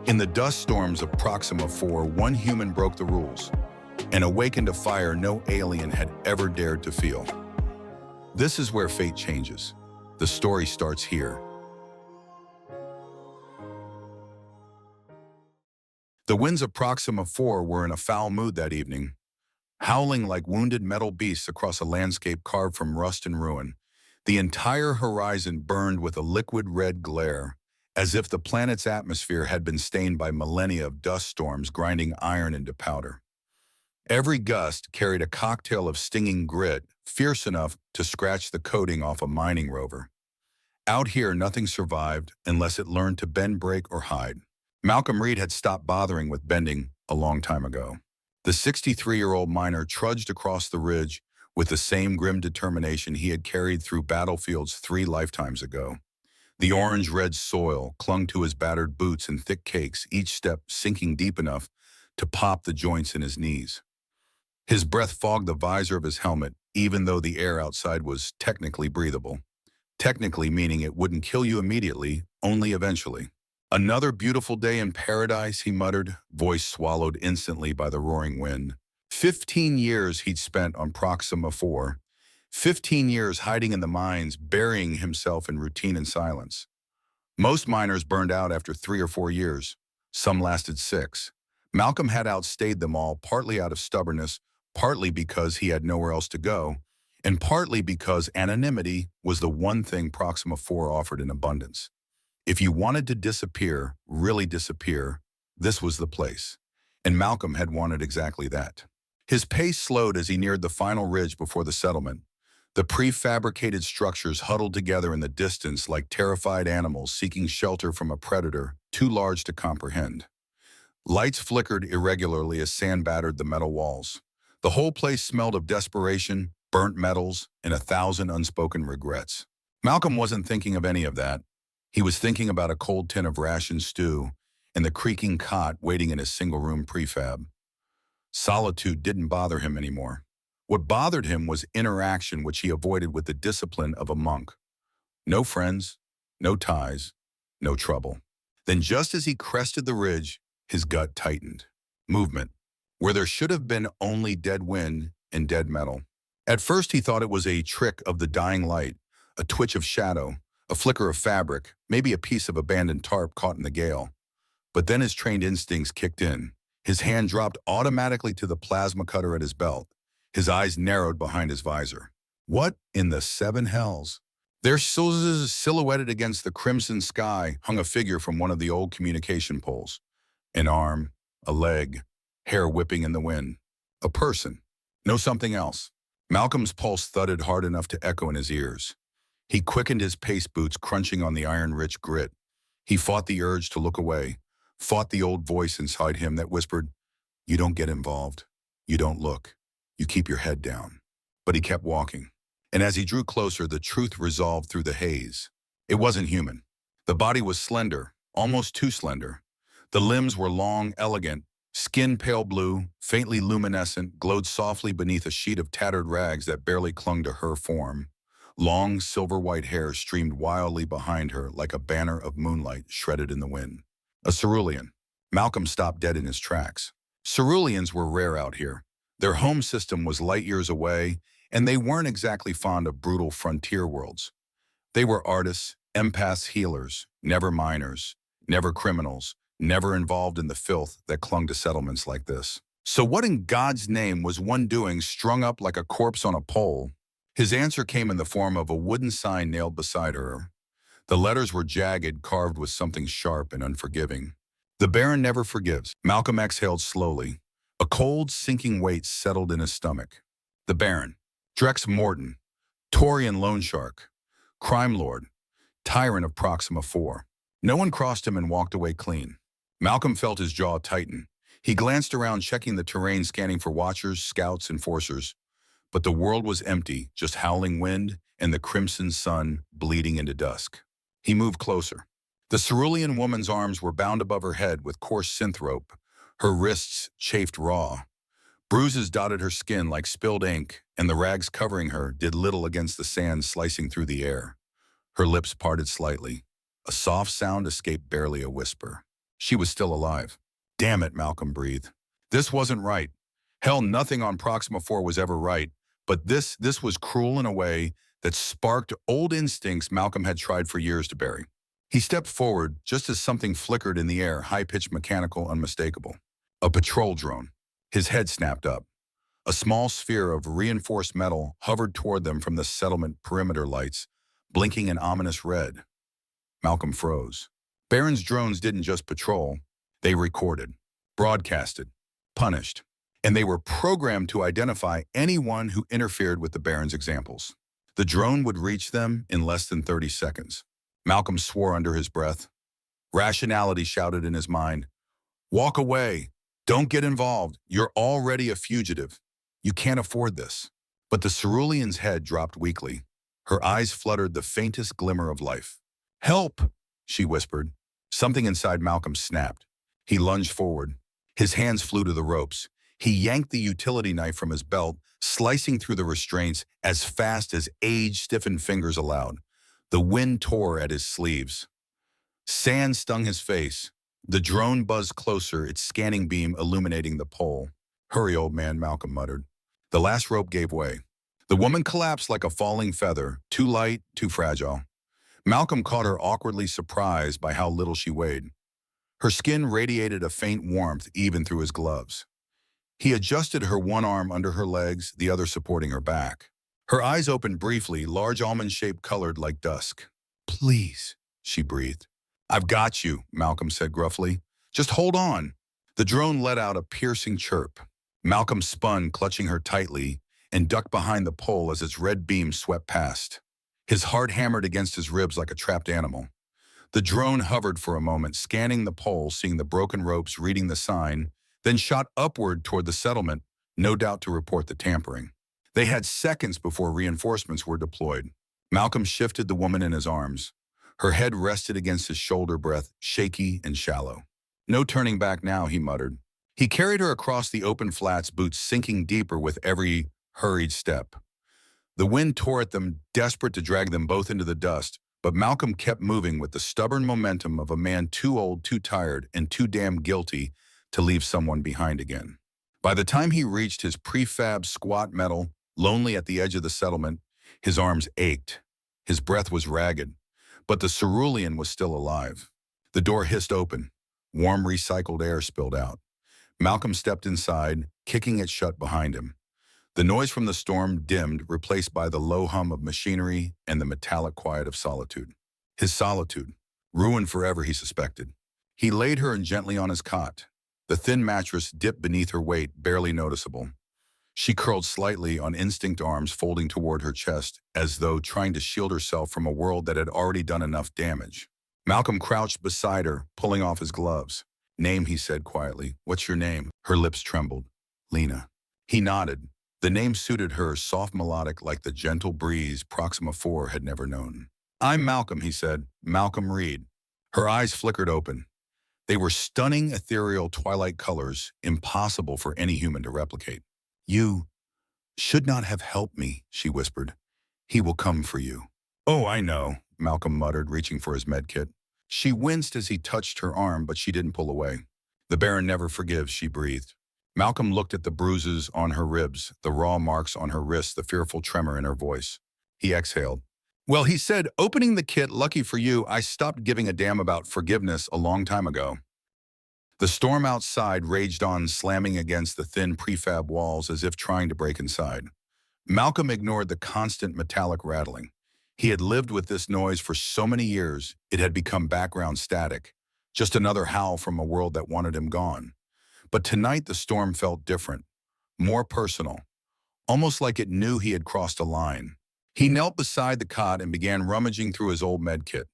In the dust storms of Proxima IV, one human broke the rules and awakened a fire no alien had ever dared to feel. This is where fate changes. The story starts here. The winds of Proxima IV were in a foul mood that evening, howling like wounded metal beasts across a landscape carved from rust and ruin. The entire horizon burned with a liquid red glare, as if the planet's atmosphere had been stained by millennia of dust storms grinding iron into powder. Every gust carried a cocktail of stinging grit, fierce enough to scratch the coating off a mining rover. Out here, nothing survived unless it learned to bend, break, or hide. Malcolm Reed had stopped bothering with bending a long time ago. The 63-year-old miner trudged across the ridge with the same grim determination he had carried through battlefields 3 lifetimes ago. The orange-red soil clung to his battered boots in thick cakes, each step sinking deep enough to pop the joints in his knees. His breath fogged the visor of his helmet, even though the air outside was technically breathable. Technically meaning it wouldn't kill you immediately, only eventually. "Another beautiful day in paradise," he muttered, voice swallowed instantly by the roaring wind. 15 years he'd spent on Proxima IV. 15 years hiding in the mines, burying himself in routine and silence. Most miners burned out after 3 or 4 years. Some lasted 6. Malcolm had outstayed them all, partly out of stubbornness, partly because he had nowhere else to go, and partly because anonymity was the one thing Proxima IV offered in abundance. If you wanted to disappear, really disappear, this was the place. And Malcolm had wanted exactly that. His pace slowed as he neared the final ridge before the settlement. The prefabricated structures huddled together in the distance like terrified animals seeking shelter from a predator too large to comprehend. Lights flickered irregularly as sand battered the metal walls. The whole place smelled of desperation, burnt metals, and 1,000 unspoken regrets. Malcolm wasn't thinking of any of that. He was thinking about a cold tin of ration stew and the creaking cot waiting in his single-room prefab. Solitude didn't bother him anymore. What bothered him was interaction, which he avoided with the discipline of a monk. No friends, no ties, no trouble. Then just as he crested the ridge, his gut tightened. Movement, where there should have been only dead wind and dead metal. At first he thought it was a trick of the dying light, a twitch of shadow, a flicker of fabric, maybe a piece of abandoned tarp caught in the gale. But then his trained instincts kicked in. His hand dropped automatically to the plasma cutter at his belt. His eyes narrowed behind his visor. What in the 7 hells? There, silhouetted against the crimson sky, hung a figure from one of the old communication poles. An arm, a leg, hair whipping in the wind. A person. No, something else. Malcolm's pulse thudded hard enough to echo in his ears. He quickened his pace boots, crunching on the iron-rich grit. He fought the urge to look away, fought the old voice inside him that whispered, "You don't get involved. You don't look. You keep your head down." But he kept walking. And as he drew closer, the truth resolved through the haze. It wasn't human. The body was slender, almost too slender. The limbs were long, elegant, skin pale blue, faintly luminescent, glowed softly beneath a sheet of tattered rags that barely clung to her form. Long, silver-white hair streamed wildly behind her like a banner of moonlight shredded in the wind. A cerulean. Malcolm stopped dead in his tracks. Ceruleans were rare out here. Their home system was light years away, and they weren't exactly fond of brutal frontier worlds. They were artists, empaths, healers, never miners, never criminals, never involved in the filth that clung to settlements like this. So what in God's name was one doing strung up like a corpse on a pole? His answer came in the form of a wooden sign nailed beside her. The letters were jagged, carved with something sharp and unforgiving. "The Baron never forgives." Malcolm exhaled slowly. A cold, sinking weight settled in his stomach. The Baron. Drex Morton. Taurian loan shark. Crime lord. Tyrant of Proxima IV. No one crossed him and walked away clean. Malcolm felt his jaw tighten. He glanced around, checking the terrain, scanning for watchers, scouts, enforcers. But the world was empty, just howling wind and the crimson sun bleeding into dusk. He moved closer. The cerulean woman's arms were bound above her head with coarse synth rope. Her wrists chafed raw. Bruises dotted her skin like spilled ink, and the rags covering her did little against the sand slicing through the air. Her lips parted slightly. A soft sound escaped, barely a whisper. She was still alive. Damn it, Malcolm breathed. This wasn't right. Hell, nothing on Proxima 4 was ever right, but this was cruel in a way that sparked old instincts Malcolm had tried for years to bury. He stepped forward just as something flickered in the air, high-pitched, mechanical, unmistakable. A patrol drone. His head snapped up. A small sphere of reinforced metal hovered toward them from the settlement perimeter lights, blinking an ominous red. Malcolm froze. Baron's drones didn't just patrol. They recorded, broadcasted, punished. And they were programmed to identify anyone who interfered with the Baron's examples. The drone would reach them in less than 30 seconds. Malcolm swore under his breath. Rationality shouted in his mind. Walk away. Don't get involved. You're already a fugitive. You can't afford this. But the cerulean's head dropped weakly. Her eyes fluttered the faintest glimmer of life. Help, she whispered. Something inside Malcolm snapped. He lunged forward. His hands flew to the ropes. He yanked the utility knife from his belt, slicing through the restraints as fast as age-stiffened fingers allowed. The wind tore at his sleeves. Sand stung his face. The drone buzzed closer, its scanning beam illuminating the pole. Hurry, old man, Malcolm muttered. The last rope gave way. The woman collapsed like a falling feather, too light, too fragile. Malcolm caught her awkwardly surprised by how little she weighed. Her skin radiated a faint warmth even through his gloves. He adjusted her one arm under her legs, the other supporting her back. Her eyes opened briefly, large almond-shaped, colored like dusk. Please, she breathed. I've got you, Malcolm said gruffly. Just hold on. The drone let out a piercing chirp. Malcolm spun, clutching her tightly, and ducked behind the pole as its red beam swept past. His heart hammered against his ribs like a trapped animal. The drone hovered for a moment, scanning the pole, seeing the broken ropes, reading the sign, then shot upward toward the settlement, no doubt to report the tampering. They had seconds before reinforcements were deployed. Malcolm shifted the woman in his arms. Her head rested against his shoulder, breath shaky and shallow. No turning back now, he muttered. He carried her across the open flats, boots sinking deeper with every hurried step. The wind tore at them, desperate to drag them both into the dust, but Malcolm kept moving with the stubborn momentum of a man too old, too tired, and too damn guilty to leave someone behind again. By the time he reached his prefab squat metal, lonely at the edge of the settlement, his arms ached. His breath was ragged, but the cerulean was still alive. The door hissed open. Warm, recycled air spilled out. Malcolm stepped inside, kicking it shut behind him. The noise from the storm dimmed, replaced by the low hum of machinery and the metallic quiet of solitude. His solitude, ruined forever, he suspected. He laid her gently on his cot. The thin mattress dipped beneath her weight, barely noticeable. She curled slightly on instinct arms folding toward her chest, as though trying to shield herself from a world that had already done enough damage. Malcolm crouched beside her, pulling off his gloves. Name, he said quietly. What's your name? Her lips trembled. Lena. He nodded. The name suited her, soft, melodic, like the gentle breeze Proxima 4 had never known. I'm Malcolm, he said. Malcolm Reed. Her eyes flickered open. They were stunning, ethereal twilight colors, impossible for any human to replicate. You should not have helped me, she whispered. He will come for you. Oh, I know, Malcolm muttered, reaching for his medkit. She winced as he touched her arm, but she didn't pull away. The Baron never forgives, she breathed. Malcolm looked at the bruises on her ribs, the raw marks on her wrists, the fearful tremor in her voice. He exhaled. Well, he said, opening the kit, lucky for you, I stopped giving a damn about forgiveness a long time ago. The storm outside raged on, slamming against the thin prefab walls as if trying to break inside. Malcolm ignored the constant metallic rattling. He had lived with this noise for so many years, it had become background static, just another howl from a world that wanted him gone. But tonight the storm felt different, more personal, almost like it knew he had crossed a line. He knelt beside the cot and began rummaging through his old medkit.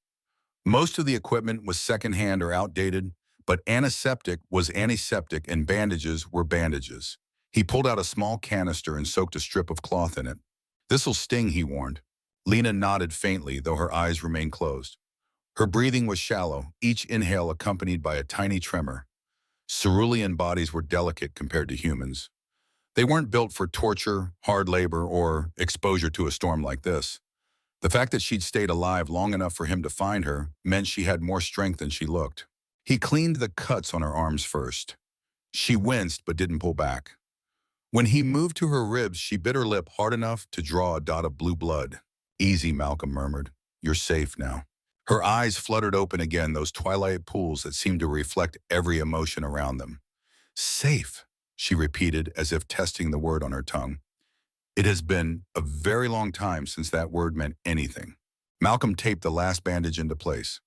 Most of the equipment was secondhand or outdated, but antiseptic was antiseptic and bandages were bandages. He pulled out a small canister and soaked a strip of cloth in it. This'll sting, he warned. Lena nodded faintly, though her eyes remained closed. Her breathing was shallow, each inhale accompanied by a tiny tremor. Cerulean bodies were delicate compared to humans. They weren't built for torture, hard labor, or exposure to a storm like this. The fact that she'd stayed alive long enough for him to find her meant she had more strength than she looked. He cleaned the cuts on her arms first. She winced but didn't pull back. When he moved to her ribs, she bit her lip hard enough to draw a dot of blue blood. "Easy," Malcolm murmured. "You're safe now." Her eyes fluttered open again, those twilight pools that seemed to reflect every emotion around them. "Safe," she repeated as if testing the word on her tongue. It has been a very long time since that word meant anything. Malcolm taped the last bandage into place.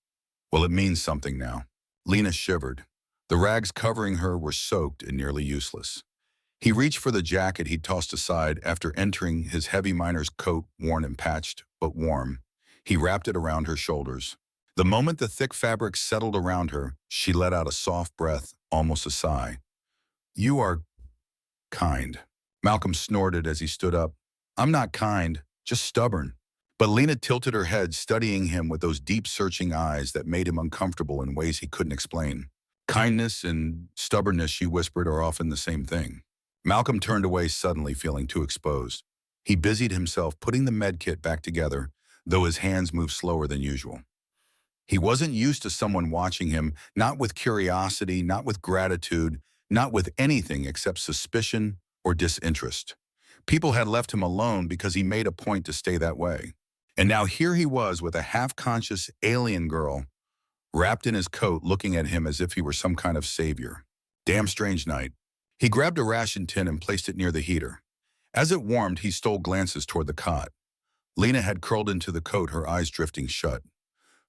"Well, it means something now." Lena shivered. The rags covering her were soaked and nearly useless. He reached for the jacket he'd tossed aside after entering his heavy miner's coat, worn and patched, but warm. He wrapped it around her shoulders. The moment the thick fabric settled around her, she let out a soft breath, almost a sigh. "You are kind." Malcolm snorted as he stood up. "I'm not kind, just stubborn." But Lena tilted her head, studying him with those deep, searching eyes that made him uncomfortable in ways he couldn't explain. "Kindness and stubbornness," she whispered, "are often the same thing." Malcolm turned away suddenly, feeling too exposed. He busied himself putting the med kit back together, though his hands moved slower than usual. He wasn't used to someone watching him, not with curiosity, not with gratitude, not with anything except suspicion or disinterest. People had left him alone because he made a point to stay that way. And now here he was with a half-conscious alien girl wrapped in his coat, looking at him as if he were some kind of savior. Damn strange night. He grabbed a ration tin and placed it near the heater. As it warmed, he stole glances toward the cot. Lena had curled into the coat, her eyes drifting shut.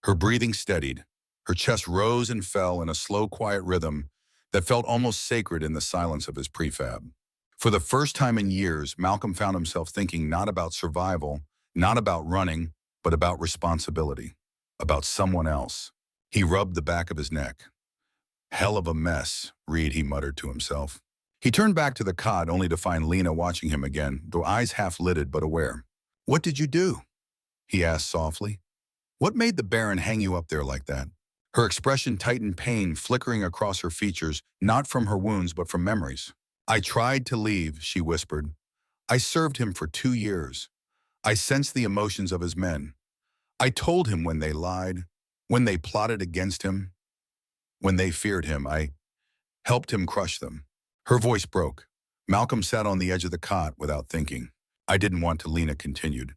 Her breathing steadied. Her chest rose and fell in a slow, quiet rhythm that felt almost sacred in the silence of his prefab. For the first time in years, Malcolm found himself thinking not about survival, not about running, but about responsibility, about someone else. He rubbed the back of his neck. "Hell of a mess," he muttered to himself. He turned back to the cot only to find Lena watching him again, though eyes half-lidded but aware. "What did you do?" he asked softly. "What made the Baron hang you up there like that?" Her expression tightened, pain flickering across her features, not from her wounds but from memories. "I tried to leave," she whispered. "I served him for 2 years. I sensed the emotions of his men. I told him when they lied, when they plotted against him, when they feared him. I helped him crush them." Her voice broke. Malcolm sat on the edge of the cot without thinking. "I didn't want to," Lena continued.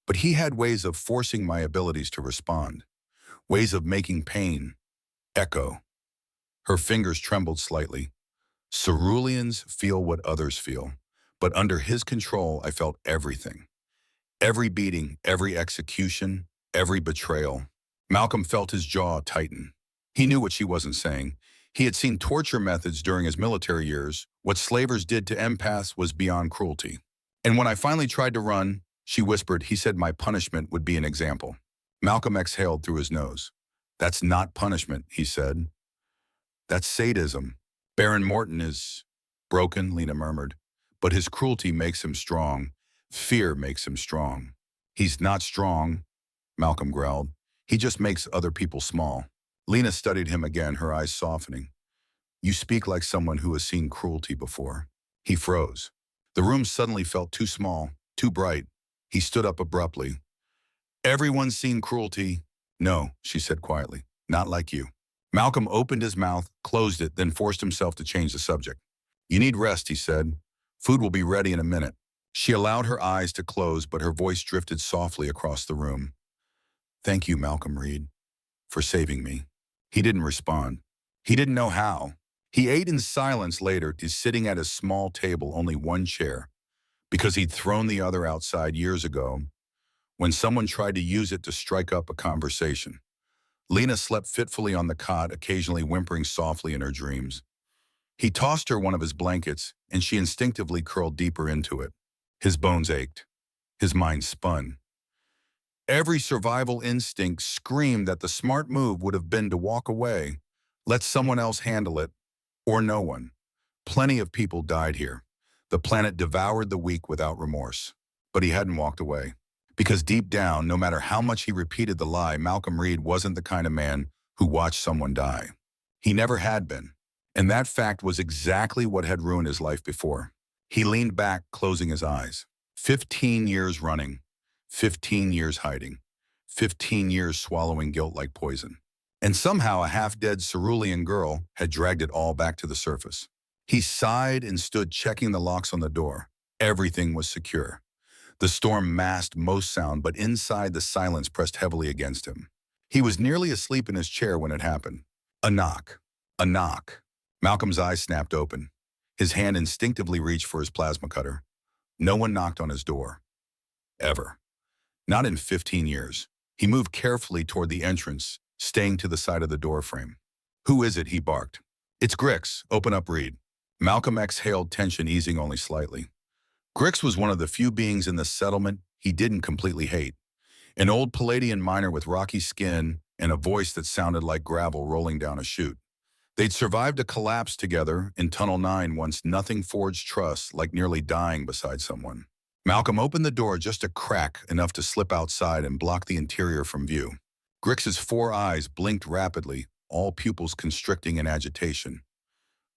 "But he had ways of forcing my abilities to respond, ways of making pain echo." Her fingers trembled slightly. "Ceruleans feel what others feel, but under his control I felt everything. Every beating, every execution, every betrayal." Malcolm felt his jaw tighten. He knew what she wasn't saying. He had seen torture methods during his military years. What slavers did to empaths was beyond cruelty. "And when I finally tried to run," she whispered, "he said my punishment would be an example." Malcolm exhaled through his nose. "That's not punishment," he said. "That's sadism." "Baron Morton is broken," Lena murmured. "But his cruelty makes him strong. Fear makes him strong." "He's not strong," Malcolm growled. "He just makes other people small." Lena studied him again, her eyes softening. "You speak like someone who has seen cruelty before." He froze. The room suddenly felt too small, too bright. He stood up abruptly. "Everyone's seen cruelty." "No," she said quietly. "Not like you." Malcolm opened his mouth, closed it, then forced himself to change the subject. "You need rest," he said. "Food will be ready in a minute." She allowed her eyes to close, but her voice drifted softly across the room. "Thank you, Malcolm Reed, for saving me." He didn't respond. He didn't know how. He ate in silence later, sitting at his small table, only one chair, because he'd thrown the other outside years ago when someone tried to use it to strike up a conversation. Lena slept fitfully on the cot, occasionally whimpering softly in her dreams. He tossed her one of his blankets, and she instinctively curled deeper into it. His bones ached. His mind spun. Every survival instinct screamed that the smart move would have been to walk away, let someone else handle it, or no one. Plenty of people died here. The planet devoured the weak without remorse. But he hadn't walked away. Because deep down, no matter how much he repeated the lie, Malcolm Reed wasn't the kind of man who watched someone die. He never had been. And that fact was exactly what had ruined his life before. He leaned back, closing his eyes. 15 years running. 15 years hiding. 15 years swallowing guilt like poison. And somehow a half-dead cerulean girl had dragged it all back to the surface. He sighed and stood checking the locks on the door. Everything was secure. The storm masked most sound, but inside the silence pressed heavily against him. He was nearly asleep in his chair when it happened. A knock. A knock. Malcolm's eyes snapped open. His hand instinctively reached for his plasma cutter. No one knocked on his door. Ever. Not in 15 years. He moved carefully toward the entrance, staying to the side of the doorframe. "Who is it?" he barked. "It's Grix. Open up, Reed." Malcolm exhaled, tension easing only slightly. Grix was one of the few beings in the settlement he didn't completely hate. An old Palladian miner with rocky skin and a voice that sounded like gravel rolling down a chute. They'd survived a collapse together in Tunnel 9 once nothing forged trust like nearly dying beside someone. Malcolm opened the door just a crack enough to slip outside and block the interior from view. Grix's 4 eyes blinked rapidly, all pupils constricting in agitation.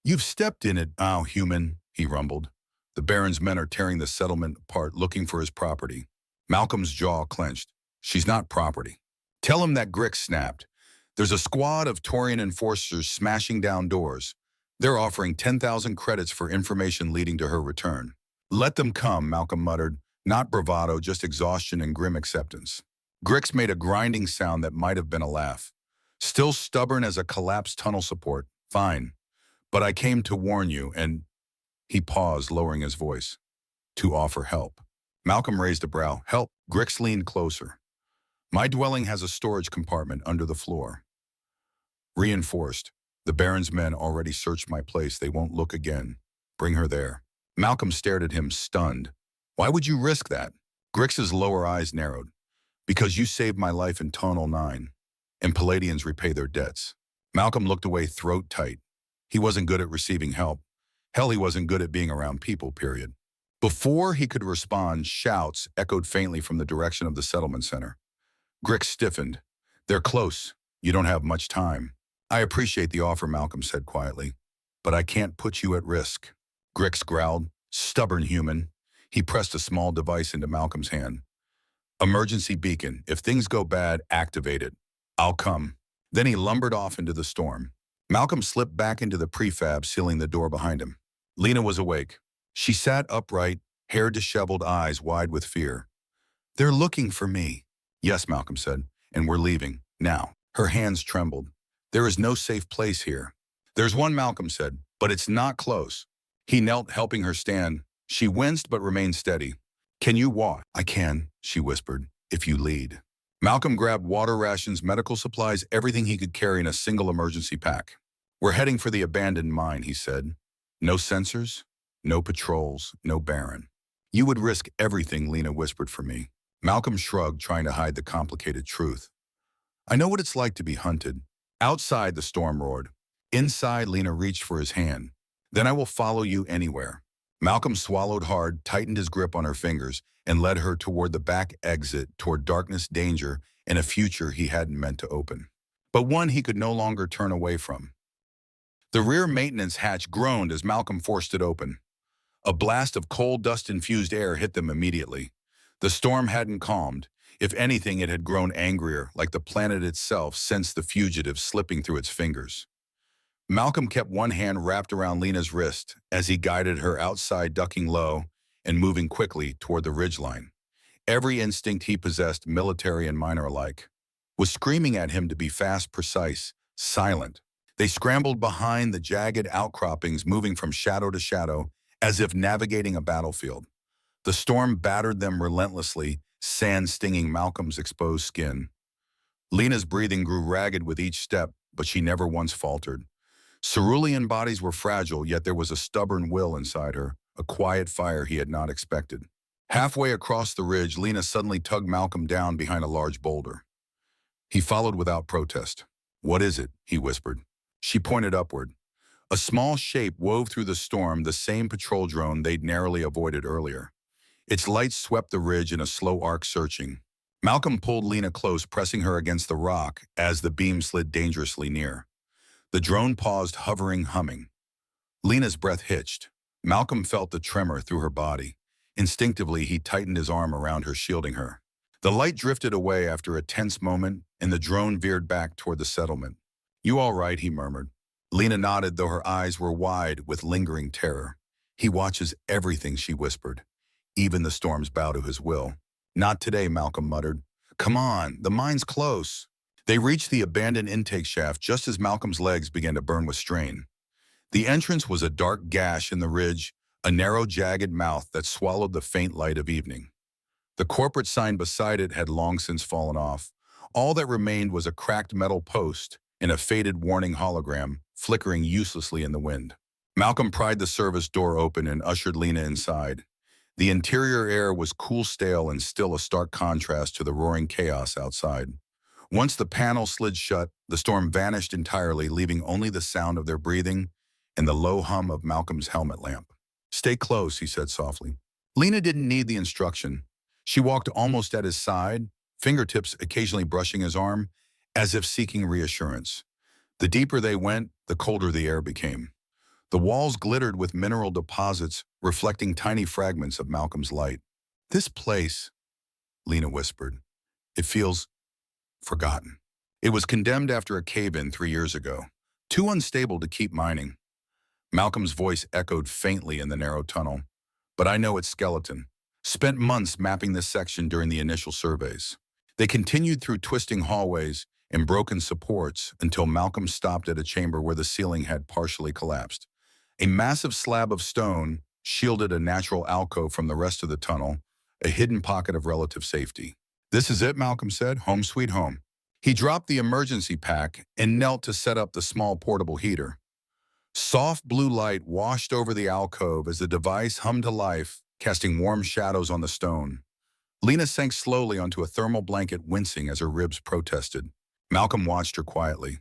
"You've stepped in it, human," he rumbled. "The Baron's men are tearing the settlement apart looking for his property." Malcolm's jaw clenched. "She's not property." "Tell him that," Grix snapped. "There's a squad of Taurian enforcers smashing down doors. They're offering 10,000 credits for information leading to her return." "Let them come," Malcolm muttered. Not bravado, just exhaustion and grim acceptance. Grix made a grinding sound that might have been a laugh. "Still stubborn as a collapsed tunnel support. Fine. But I came to warn you, and—" He paused, lowering his voice. "To offer help." Malcolm raised a brow. "Help?" Grix leaned closer. "My dwelling has a storage compartment under the floor. Reinforced. The Baron's men already searched my place. They won't look again. Bring her there." Malcolm stared at him, stunned. "Why would you risk that?" Grix's lower eyes narrowed. "Because you saved my life in Tunnel 9, and Palladians repay their debts." Malcolm looked away, throat tight. He wasn't good at receiving help. Hell, he wasn't good at being around people, period. Before he could respond, shouts echoed faintly from the direction of the settlement center. Grix stiffened. "They're close. You don't have much time." "I appreciate the offer," Malcolm said quietly, "but I can't put you at risk." Grix growled. "Stubborn human." He pressed a small device into Malcolm's hand. "Emergency beacon. If things go bad, activate it. I'll come." Then he lumbered off into the storm. Malcolm slipped back into the prefab, sealing the door behind him. Lena was awake. She sat upright, hair disheveled, eyes wide with fear. "They're looking for me." "Yes," Malcolm said, "and we're leaving. Now." Her hands trembled. "There is no safe place here." "There's one," Malcolm said, "but it's not close." He knelt, helping her stand. She winced but remained steady. "Can you walk?" "I can," she whispered, "if you lead." Malcolm grabbed water rations, medical supplies, everything he could carry in a single emergency pack. "We're heading for the abandoned mine," he said. "No sensors, no patrols, no Baron." "You would risk everything," Lena whispered for me. Malcolm shrugged, trying to hide the complicated truth. "I know what it's like to be hunted." Outside, the storm roared. Inside, Lena reached for his hand. "Then I will follow you anywhere." Malcolm swallowed hard, tightened his grip on her fingers, and led her toward the back exit, toward darkness, danger, and a future he hadn't meant to open, but one he could no longer turn away from. The rear maintenance hatch groaned as Malcolm forced it open. A blast of coal dust-infused air hit them immediately. The storm hadn't calmed. If anything, it had grown angrier, like the planet itself sensed the fugitive slipping through its fingers. Malcolm kept one hand wrapped around Lena's wrist as he guided her outside, ducking low and moving quickly toward the ridgeline. Every instinct he possessed, military and minor alike, was screaming at him to be fast, precise, silent. They scrambled behind the jagged outcroppings, moving from shadow to shadow, as if navigating a battlefield. The storm battered them relentlessly, sand stinging Malcolm's exposed skin. Lena's breathing grew ragged with each step, but she never once faltered. Cerulean bodies were fragile, yet there was a stubborn will inside her, a quiet fire he had not expected. Halfway across the ridge, Lena suddenly tugged Malcolm down behind a large boulder. He followed without protest. "What is it?" he whispered. She pointed upward. A small shape wove through the storm, the same patrol drone they'd narrowly avoided earlier. Its lights swept the ridge in a slow arc, searching. Malcolm pulled Lena close, pressing her against the rock as the beam slid dangerously near. The drone paused, hovering, humming. Lena's breath hitched. Malcolm felt the tremor through her body. Instinctively, he tightened his arm around her, shielding her. The light drifted away after a tense moment, and the drone veered back toward the settlement. You all right, he murmured. Lena nodded, though her eyes were wide with lingering terror. He watches everything, she whispered. Even the storms bow to his will. Not today, Malcolm muttered. Come on, the mine's close. They reached the abandoned intake shaft just as Malcolm's legs began to burn with strain. The entrance was a dark gash in the ridge, a narrow, jagged mouth that swallowed the faint light of evening. The corporate sign beside it had long since fallen off. All that remained was a cracked metal post and a faded warning hologram, flickering uselessly in the wind. Malcolm pried the service door open and ushered Lena inside. The interior air was cool, stale, and still a stark contrast to the roaring chaos outside. Once the panel slid shut, the storm vanished entirely, leaving only the sound of their breathing and the low hum of Malcolm's helmet lamp. Stay close, he said softly. Lena didn't need the instruction. She walked almost at his side, fingertips occasionally brushing his arm, as if seeking reassurance. The deeper they went, the colder the air became. The walls glittered with mineral deposits, reflecting tiny fragments of Malcolm's light. This place, Lena whispered, it feels forgotten. It was condemned after a cave-in 3 years ago, too unstable to keep mining. Malcolm's voice echoed faintly in the narrow tunnel. But I know its skeleton. Spent months mapping this section during the initial surveys. They continued through twisting hallways and broken supports until Malcolm stopped at a chamber where the ceiling had partially collapsed. A massive slab of stone shielded a natural alcove from the rest of the tunnel, a hidden pocket of relative safety. This is it, Malcolm said, home sweet home. He dropped the emergency pack and knelt to set up the small portable heater. Soft blue light washed over the alcove as the device hummed to life, casting warm shadows on the stone. Lena sank slowly onto a thermal blanket, wincing as her ribs protested. Malcolm watched her quietly.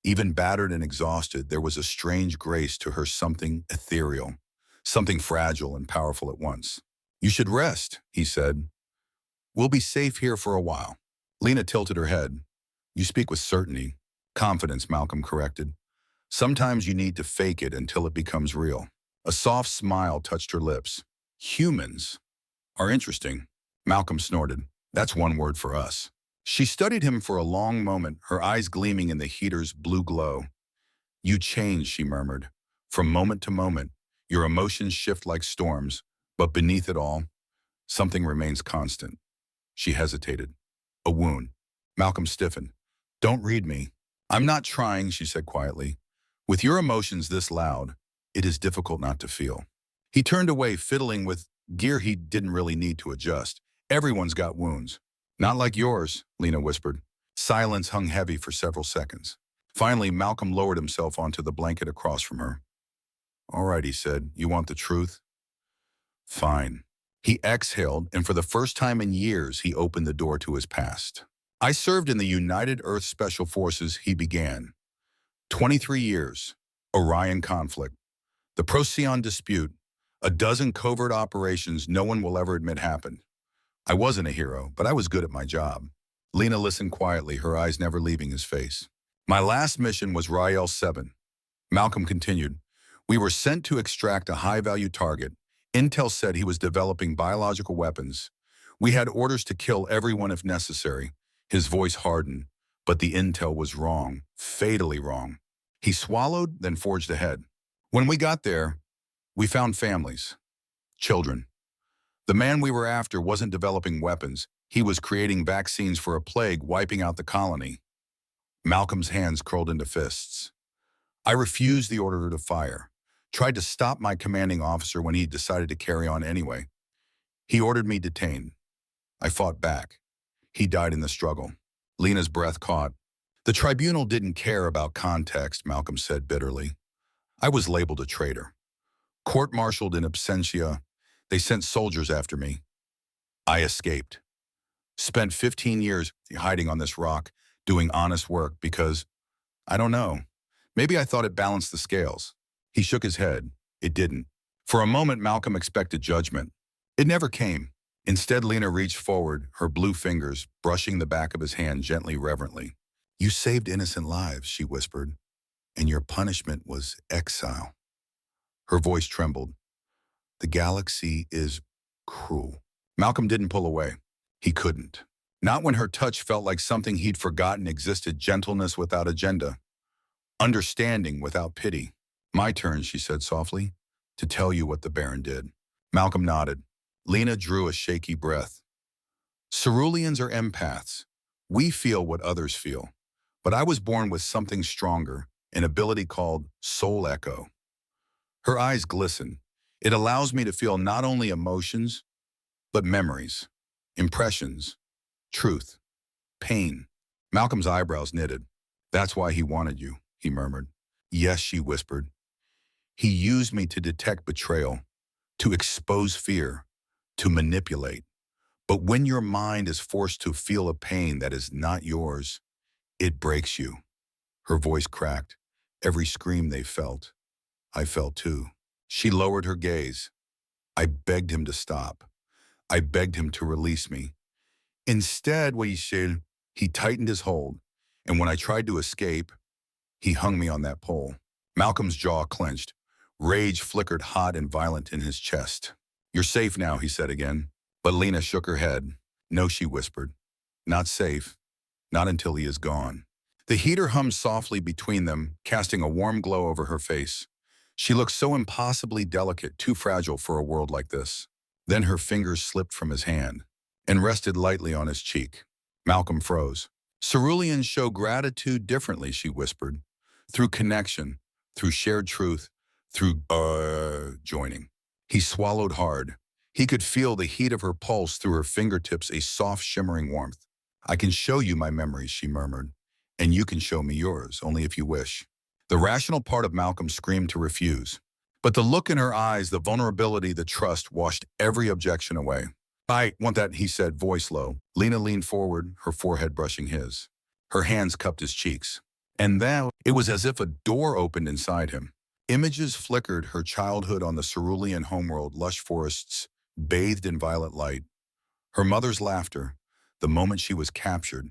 Even battered and exhausted, there was a strange grace to her, something ethereal, something fragile and powerful at once. You should rest, he said. We'll be safe here for a while. Lena tilted her head. You speak with certainty. Confidence, Malcolm corrected. Sometimes you need to fake it until it becomes real. A soft smile touched her lips. Humans are interesting. Malcolm snorted. That's one word for us. She studied him for a long moment, her eyes gleaming in the heater's blue glow. You change, she murmured. From moment to moment, your emotions shift like storms, but beneath it all, something remains constant. She hesitated. A wound. Malcolm stiffened. Don't read me. I'm not trying, she said quietly. With your emotions this loud, it is difficult not to feel. He turned away, fiddling with gear he didn't really need to adjust. Everyone's got wounds. Not like yours, Lena whispered. Silence hung heavy for several seconds. Finally, Malcolm lowered himself onto the blanket across from her. All right, he said, you want the truth? Fine. He exhaled, and for the first time in years, he opened the door to his past. I served in the United Earth Special Forces, he began. 23 years, Orion conflict, the Procyon dispute, a dozen covert operations no one will ever admit happened. I wasn't a hero, but I was good at my job. Lena listened quietly, her eyes never leaving his face. My last mission was Rael 7. Malcolm continued. We were sent to extract a high-value target. Intel said he was developing biological weapons. We had orders to kill everyone if necessary. His voice hardened, but the intel was wrong, fatally wrong. He swallowed, then forged ahead. When we got there, we found families, children. The man we were after wasn't developing weapons. He was creating vaccines for a plague, wiping out the colony. Malcolm's hands curled into fists. I refused the order to fire, tried to stop my commanding officer when he decided to carry on anyway. He ordered me detained. I fought back. He died in the struggle. Lena's breath caught. The tribunal didn't care about context, Malcolm said bitterly. I was labeled a traitor. Court-martialed in absentia, they sent soldiers after me. I escaped. Spent 15 years hiding on this rock, doing honest work because, I don't know, maybe I thought it balanced the scales. He shook his head. It didn't. For a moment, Malcolm expected judgment. It never came. Instead, Lena reached forward, her blue fingers brushing the back of his hand gently, reverently. You saved innocent lives, she whispered, and your punishment was exile. Her voice trembled. The galaxy is cruel. Malcolm didn't pull away. He couldn't. Not when her touch felt like something he'd forgotten existed, gentleness without agenda. understanding without pity. My turn, she said softly, to tell you what the Baron did. Malcolm nodded. Lena drew a shaky breath. Ceruleans are empaths. We feel what others feel. But I was born with something stronger, an ability called soul echo. Her eyes glisten. It allows me to feel not only emotions, but memories, impressions, truth, pain. Malcolm's eyebrows knitted. That's why he wanted you, he murmured. Yes, she whispered. He used me to detect betrayal, to expose fear, to manipulate. But when your mind is forced to feel a pain that is not yours, it breaks you. Her voice cracked. Every scream they felt, I felt too. She lowered her gaze. I begged him to stop. I begged him to release me. Instead, what he said, he tightened his hold, and when I tried to escape, he hung me on that pole. Malcolm's jaw clenched. Rage flickered hot and violent in his chest. You're safe now, he said again. But Lena shook her head. No, she whispered. Not safe. Not until he is gone. The heater hummed softly between them, casting a warm glow over her face. She looked so impossibly delicate, too fragile for a world like this. Then her fingers slipped from his hand and rested lightly on his cheek. Malcolm froze. Ceruleans show gratitude differently, she whispered. Through connection, through shared truth, through, joining. He swallowed hard. He could feel the heat of her pulse through her fingertips, a soft, shimmering warmth. I can show you my memories, she murmured, and you can show me yours, only if you wish. The rational part of Malcolm screamed to refuse. But the look in her eyes, the vulnerability, the trust washed every objection away. I want that, he said, voice low. Lena leaned forward, her forehead brushing his. Her hands cupped his cheeks. And then it was as if a door opened inside him. Images flickered, her childhood on the cerulean homeworld, lush forests, bathed in violet light. Her mother's laughter, the moment she was captured,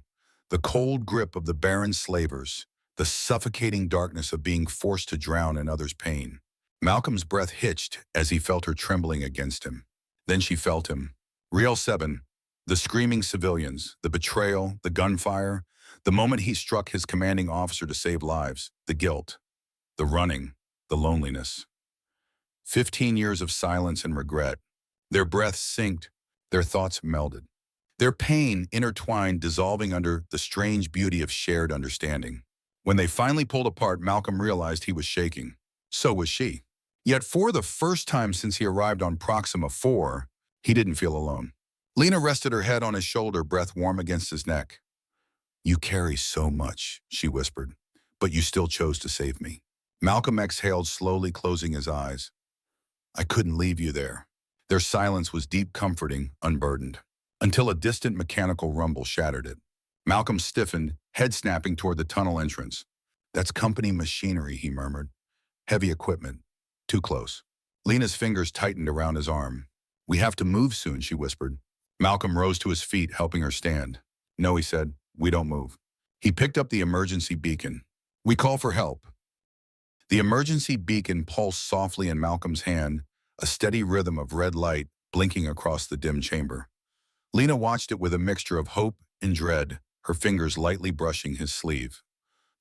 the cold grip of the barren slavers, the suffocating darkness of being forced to drown in others' pain. Malcolm's breath hitched as he felt her trembling against him. Then she felt him. Reel 7, the screaming civilians, the betrayal, the gunfire, the moment he struck his commanding officer to save lives, the guilt, the running, the loneliness. 15 years of silence and regret. Their breaths synced, their thoughts melded. Their pain intertwined, dissolving under the strange beauty of shared understanding. When they finally pulled apart, Malcolm realized he was shaking. So was she. Yet for the first time since he arrived on Proxima 4, he didn't feel alone. Lena rested her head on his shoulder, breath warm against his neck. You carry so much, she whispered, but you still chose to save me. Malcolm exhaled, slowly closing his eyes. I couldn't leave you there. Their silence was deep, comforting, unburdened, until a distant mechanical rumble shattered it. Malcolm stiffened, head snapping toward the tunnel entrance. That's company machinery, he murmured. Heavy equipment. Too close. Lena's fingers tightened around his arm. We have to move soon, she whispered. Malcolm rose to his feet, helping her stand. No, he said, we don't move. He picked up the emergency beacon. We call for help. The emergency beacon pulsed softly in Malcolm's hand, a steady rhythm of red light blinking across the dim chamber. Lena watched it with a mixture of hope and dread, her fingers lightly brushing his sleeve.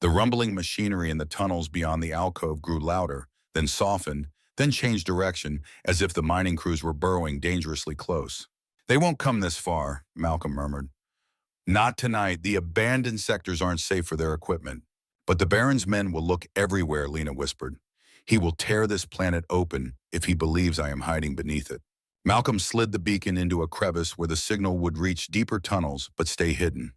The rumbling machinery in the tunnels beyond the alcove grew louder, then softened, then changed direction, as if the mining crews were burrowing dangerously close. They won't come this far, Malcolm murmured. Not tonight. The abandoned sectors aren't safe for their equipment. But the Baron's men will look everywhere, Lena whispered. He will tear this planet open if he believes I am hiding beneath it. Malcolm slid the beacon into a crevice where the signal would reach deeper tunnels but stay hidden.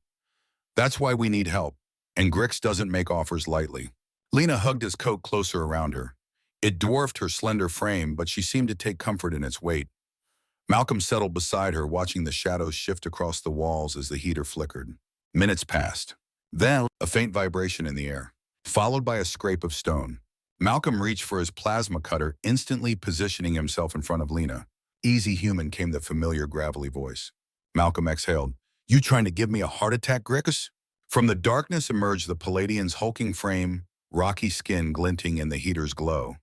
That's why we need help, and Grix doesn't make offers lightly. Lena hugged his coat closer around her. It dwarfed her slender frame, but she seemed to take comfort in its weight. Malcolm settled beside her, watching the shadows shift across the walls as the heater flickered. Minutes passed. Then, a faint vibration in the air, followed by a scrape of stone. Malcolm reached for his plasma cutter, instantly positioning himself in front of Lena. Easy human, came the familiar gravelly voice. Malcolm exhaled. You trying to give me a heart attack, Grix? From the darkness emerged the Palladian's hulking frame, rocky skin glinting in the heater's glow.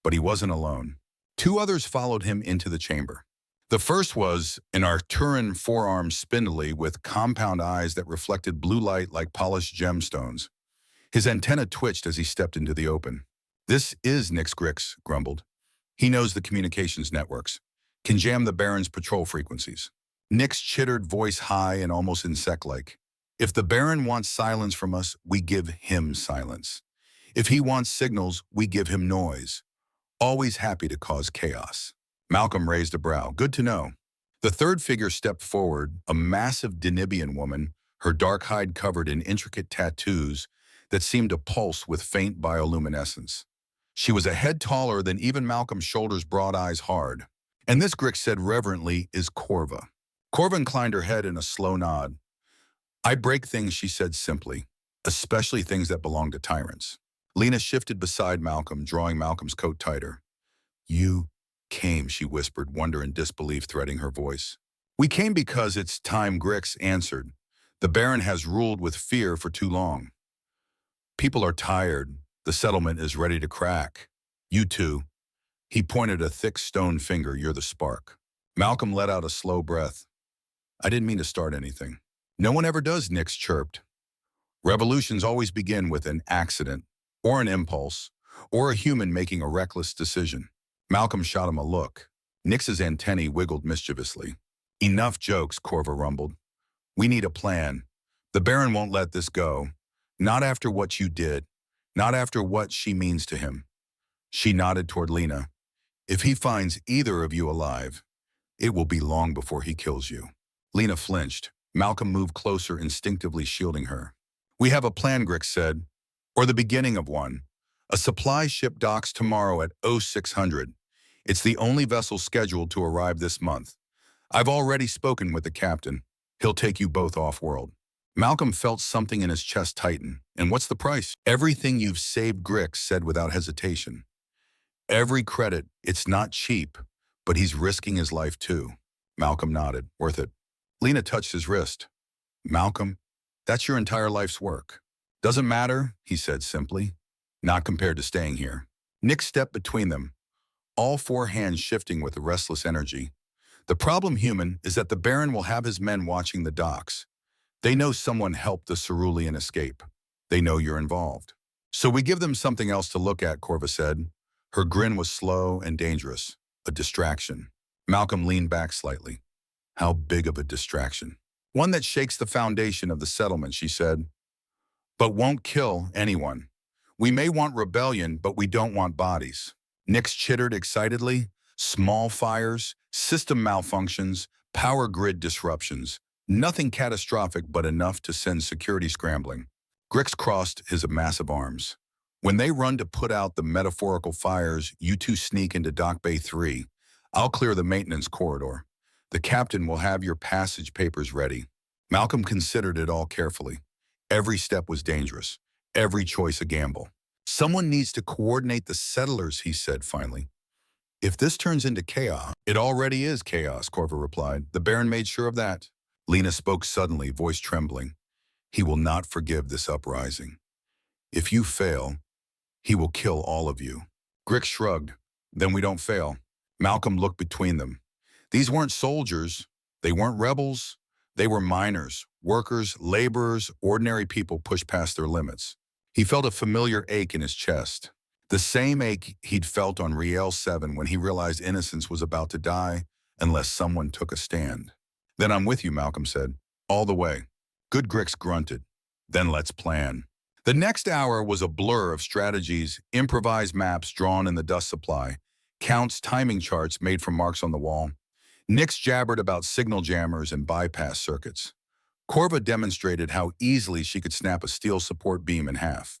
But he wasn't alone. Two others followed him into the chamber. The first was an Arcturan forearm spindly with compound eyes that reflected blue light like polished gemstones. His antenna twitched as he stepped into the open. This is Nix Grix, grumbled. He knows the communications networks. Can jam the Baron's patrol frequencies. Nix chittered, voice high and almost insect-like. If the Baron wants silence from us, we give him silence. If he wants signals, we give him noise. Always happy to cause chaos. Malcolm raised a brow. Good to know. The third figure stepped forward, a massive Denibian woman, her dark hide covered in intricate tattoos that seemed to pulse with faint bioluminescence. She was a head taller than even Malcolm's shoulders, broad eyes hard. And this, Grix said reverently, is Corva. Corva inclined her head in a slow nod. I break things, she said simply, especially things that belong to tyrants. Lena shifted beside Malcolm, drawing Malcolm's coat tighter. You came, she whispered, wonder and disbelief threading her voice. We came because it's time, Grix answered. The Baron has ruled with fear for too long. People are tired. The settlement is ready to crack. You two. He pointed a thick stone finger. You're the spark. Malcolm let out a slow breath. I didn't mean to start anything. No one ever does, Nix chirped. Revolutions always begin with an accident, or an impulse, or a human making a reckless decision. Malcolm shot him a look. Nix's antennae wiggled mischievously. Enough jokes, Corva rumbled. We need a plan. The Baron won't let this go. Not after what you did. Not after what she means to him. She nodded toward Lena. If he finds either of you alive, it will be long before he kills you. Lena flinched. Malcolm moved closer, instinctively shielding her. We have a plan, Grix said. Or the beginning of one. A supply ship docks tomorrow at 0600. It's the only vessel scheduled to arrive this month. I've already spoken with the captain. He'll take you both off-world. Malcolm felt something in his chest tighten. And what's the price? Everything you've saved, Grix said without hesitation. Every credit. It's not cheap, but he's risking his life too. Malcolm nodded. Worth it. Lena touched his wrist. Malcolm, that's your entire life's work. Doesn't matter, he said simply. Not compared to staying here. Nick stepped between them, all four hands shifting with a restless energy. The problem, human, is that the Baron will have his men watching the docks. They know someone helped the Cerulean escape. They know you're involved. So we give them something else to look at, Corva said. Her grin was slow and dangerous. A distraction. Malcolm leaned back slightly. How big of a distraction? One that shakes the foundation of the settlement, she said. But won't kill anyone. We may want rebellion, but we don't want bodies. Nix chittered excitedly. Small fires, system malfunctions, power grid disruptions. Nothing catastrophic, but enough to send security scrambling. Grix crossed his massive arms. When they run to put out the metaphorical fires, you two sneak into Dock Bay 3. I'll clear the maintenance corridor. The captain will have your passage papers ready. Malcolm considered it all carefully. Every step was dangerous. Every choice a gamble. Someone needs to coordinate the settlers, he said finally. If this turns into chaos, it already is chaos, Corva replied. The Baron made sure of that. Lena spoke suddenly, voice trembling. He will not forgive this uprising. If you fail, he will kill all of you. Grix shrugged. Then we don't fail. Malcolm looked between them. These weren't soldiers. They weren't rebels. They were miners, workers, laborers, ordinary people pushed past their limits. He felt a familiar ache in his chest. The same ache he'd felt on Riel 7 when he realized innocence was about to die unless someone took a stand. Then I'm with you, Malcolm said. All the way. Good, Grix grunted. Then let's plan. The next hour was a blur of strategies, improvised maps drawn in the dust supply, counts, timing charts made from marks on the wall. Nix jabbered about signal jammers and bypass circuits. Corva demonstrated how easily she could snap a steel support beam in half.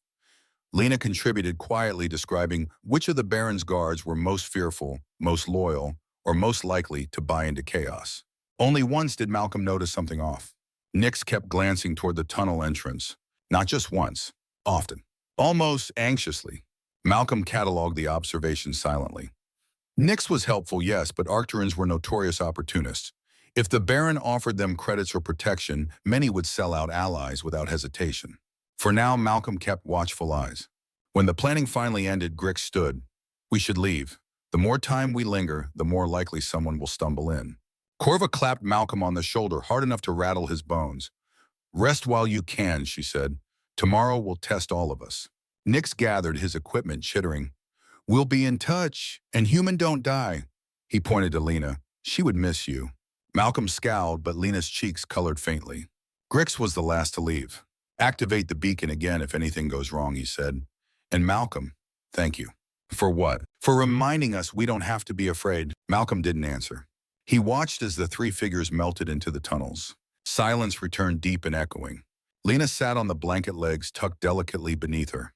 Lena contributed quietly, describing which of the Baron's guards were most fearful, most loyal, or most likely to buy into chaos. Only once did Malcolm notice something off. Nix kept glancing toward the tunnel entrance. Not just once, often. Almost anxiously. Malcolm cataloged the observation silently. Nix was helpful, yes, but Arcturans were notorious opportunists. If the Baron offered them credits or protection, many would sell out allies without hesitation. For now, Malcolm kept watchful eyes. When the planning finally ended, Grix stood. We should leave. The more time we linger, the more likely someone will stumble in. Corva clapped Malcolm on the shoulder hard enough to rattle his bones. Rest while you can, she said. Tomorrow we'll test all of us. Nix gathered his equipment, chittering, "We'll be in touch, and human don't die." He pointed to Lena. "She would miss you." Malcolm scowled, but Lena's cheeks colored faintly. Grix was the last to leave. "Activate the beacon again if anything goes wrong," he said. "And Malcolm, thank you." "For what?" "For reminding us we don't have to be afraid." Malcolm didn't answer. He watched as the three figures melted into the tunnels. Silence returned, deep and echoing. Lena sat on the blanket, legs tucked delicately beneath her.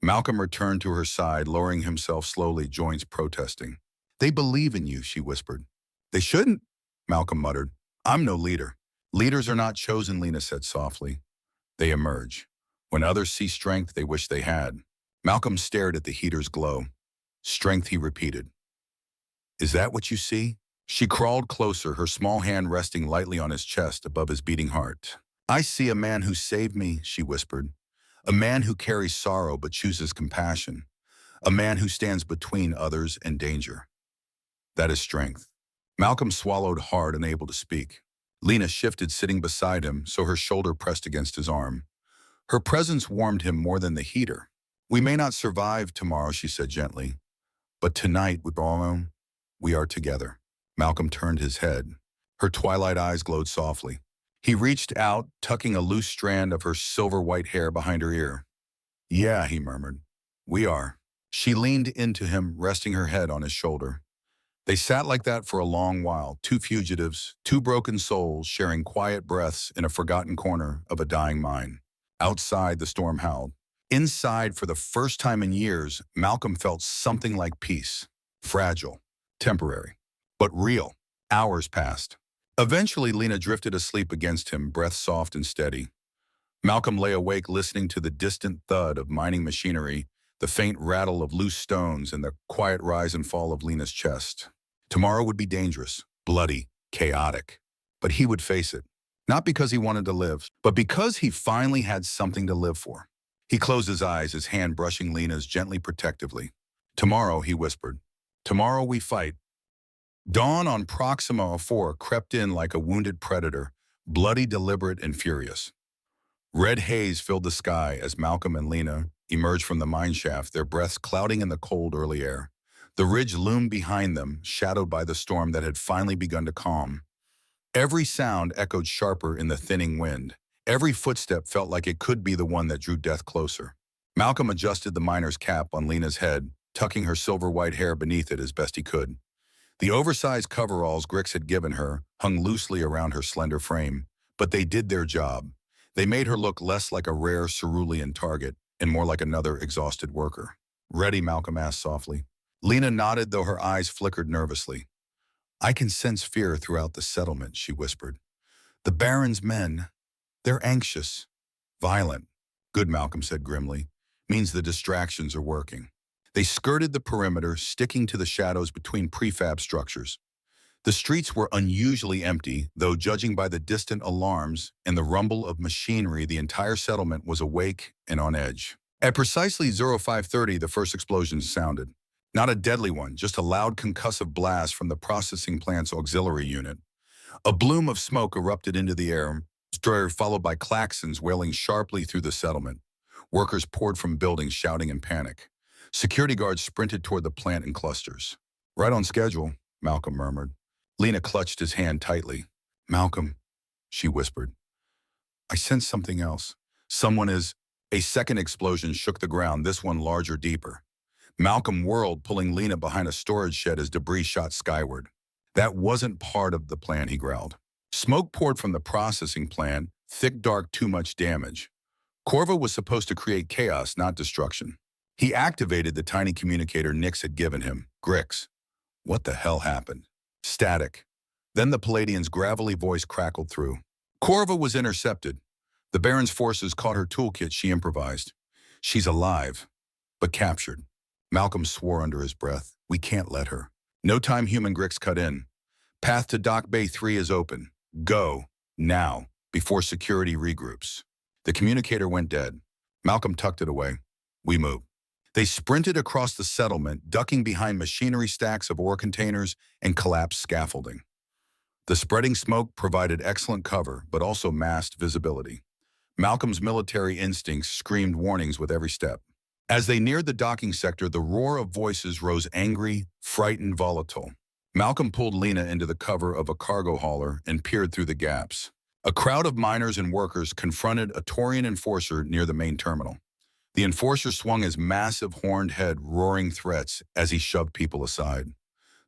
Malcolm returned to her side, lowering himself slowly, joints protesting. "They believe in you," she whispered. "They shouldn't," Malcolm muttered. "I'm no leader." "Leaders are not chosen," Lena said softly. "They emerge. When others see strength they wish they had." Malcolm stared at the heater's glow. "Strength," he repeated. "Is that what you see?" She crawled closer, her small hand resting lightly on his chest above his beating heart. "I see a man who saved me," she whispered. "A man who carries sorrow but chooses compassion. A man who stands between others and danger. That is strength." Malcolm swallowed hard, unable to speak. Lena shifted, sitting beside him, so her shoulder pressed against his arm. Her presence warmed him more than the heater. "We may not survive tomorrow," she said gently, "but tonight, we are together." Malcolm turned his head. Her twilight eyes glowed softly. He reached out, tucking a loose strand of her silver-white hair behind her ear. "Yeah," he murmured. "We are." She leaned into him, resting her head on his shoulder. They sat like that for a long while, two fugitives, two broken souls sharing quiet breaths in a forgotten corner of a dying mind. Outside, the storm howled. Inside, for the first time in years, Malcolm felt something like peace. Fragile, temporary, but real. Hours passed. Eventually, Lena drifted asleep against him, breath soft and steady. Malcolm lay awake, listening to the distant thud of mining machinery, the faint rattle of loose stones, and the quiet rise and fall of Lena's chest. Tomorrow would be dangerous, bloody, chaotic. But he would face it. Not because he wanted to live, but because he finally had something to live for. He closed his eyes, his hand brushing Lena's gently, protectively. "Tomorrow," he whispered. "Tomorrow we fight." Dawn on Proxima 4 crept in like a wounded predator, bloody, deliberate, and furious. Red haze filled the sky as Malcolm and Lena emerged from the mine shaft, their breaths clouding in the cold, early air. The ridge loomed behind them, shadowed by the storm that had finally begun to calm. Every sound echoed sharper in the thinning wind. Every footstep felt like it could be the one that drew death closer. Malcolm adjusted the miner's cap on Lena's head, tucking her silver-white hair beneath it as best he could. The oversized coveralls Grix had given her hung loosely around her slender frame, but they did their job. They made her look less like a rare cerulean target and more like another exhausted worker. "Ready?" Malcolm asked softly. Lena nodded, though her eyes flickered nervously. "I can sense fear throughout the settlement," she whispered. "The Baron's men, they're anxious, violent." "Good," Malcolm said grimly. "Means the distractions are working." They skirted the perimeter, sticking to the shadows between prefab structures. The streets were unusually empty, though judging by the distant alarms and the rumble of machinery, the entire settlement was awake and on edge. At precisely 0530, the first explosion sounded. Not a deadly one, just a loud concussive blast from the processing plant's auxiliary unit. A plume of smoke erupted into the air, followed by klaxons wailing sharply through the settlement. Workers poured from buildings, shouting in panic. Security guards sprinted toward the plant in clusters. "Right on schedule," Malcolm murmured. Lena clutched his hand tightly. "Malcolm," she whispered. "I sense something else. Someone is—" A second explosion shook the ground, this one larger, deeper. Malcolm whirled, pulling Lena behind a storage shed as debris shot skyward. "That wasn't part of the plan," he growled. Smoke poured from the processing plant, thick, dark, too much damage. Corvo was supposed to create chaos, not destruction. He activated the tiny communicator Nix had given him. "Grix." What the hell happened? Static. Then the Palladian's gravelly voice crackled through. Corvo was intercepted. The Baron's forces caught her toolkit, she improvised. "She's alive, but captured." Malcolm swore under his breath. "We can't let her." No time, human Grix cut in. "Path to Dock Bay 3 is open. Go, now, before security regroups." The communicator went dead. Malcolm tucked it away. "We move." They sprinted across the settlement, ducking behind machinery stacks of ore containers and collapsed scaffolding. The spreading smoke provided excellent cover, but also masked visibility. Malcolm's military instincts screamed warnings with every step. As they neared the docking sector, the roar of voices rose angry, frightened, volatile. Malcolm pulled Lena into the cover of a cargo hauler and peered through the gaps. A crowd of miners and workers confronted a Taurian enforcer near the main terminal. The enforcer swung his massive horned head, roaring threats as he shoved people aside.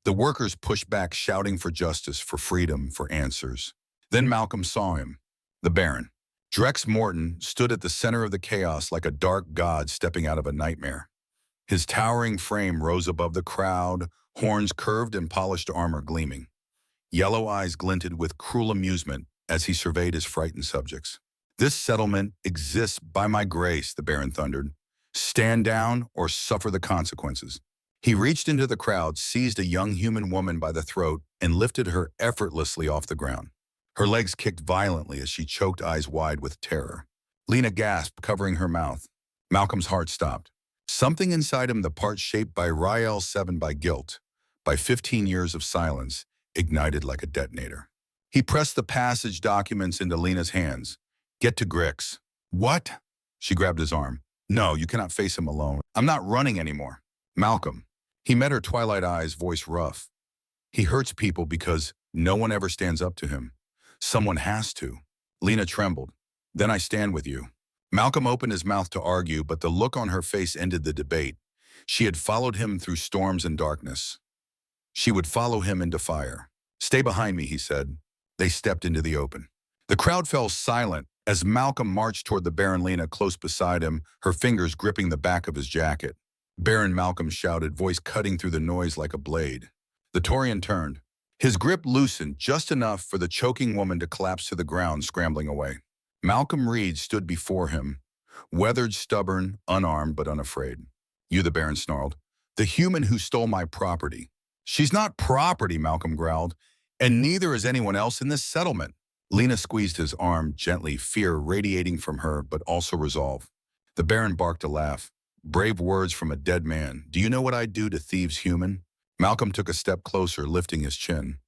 The workers pushed back, shouting for justice, for freedom, for answers. Then Malcolm saw him, the Baron. Drex Morton stood at the center of the chaos like a dark god stepping out of a nightmare. His towering frame rose above the crowd, horns curved and polished armor gleaming. Yellow eyes glinted with cruel amusement as he surveyed his frightened subjects. "This settlement exists by my grace," the Baron thundered. "Stand down or suffer the consequences." He reached into the crowd, seized a young human woman by the throat, and lifted her effortlessly off the ground. Her legs kicked violently as she choked, eyes wide with terror. Lena gasped, covering her mouth. Malcolm's heart stopped. Something inside him, the part shaped by Rael 7 by guilt, by 15 years of silence, ignited like a detonator. He pressed the passage documents into Lena's hands. "Get to Grix." "What?" She grabbed his arm. "No, you cannot face him alone. I'm not running anymore." "Malcolm." He met her twilight eyes, voice rough. "He hurts people because no one ever stands up to him. Someone has to." Lena trembled. "Then I stand with you." Malcolm opened his mouth to argue, but the look on her face ended the debate. She had followed him through storms and darkness. She would follow him into fire. "Stay behind me," he said. They stepped into the open. The crowd fell silent as Malcolm marched toward the Baron, Lena close beside him, her fingers gripping the back of his jacket. "Baron," Malcolm shouted, voice cutting through the noise like a blade. The Taurian turned. His grip loosened just enough for the choking woman to collapse to the ground, scrambling away. Malcolm Reed stood before him, weathered, stubborn, unarmed, but unafraid. "You," the Baron snarled. "The human who stole my property." "She's not property," Malcolm growled, "and neither is anyone else in this settlement." Lena squeezed his arm gently, fear radiating from her, but also resolve. The Baron barked a laugh. "Brave words from a dead man. Do you know what I'd do to thieves, human?" Malcolm took a step closer, lifting his chin.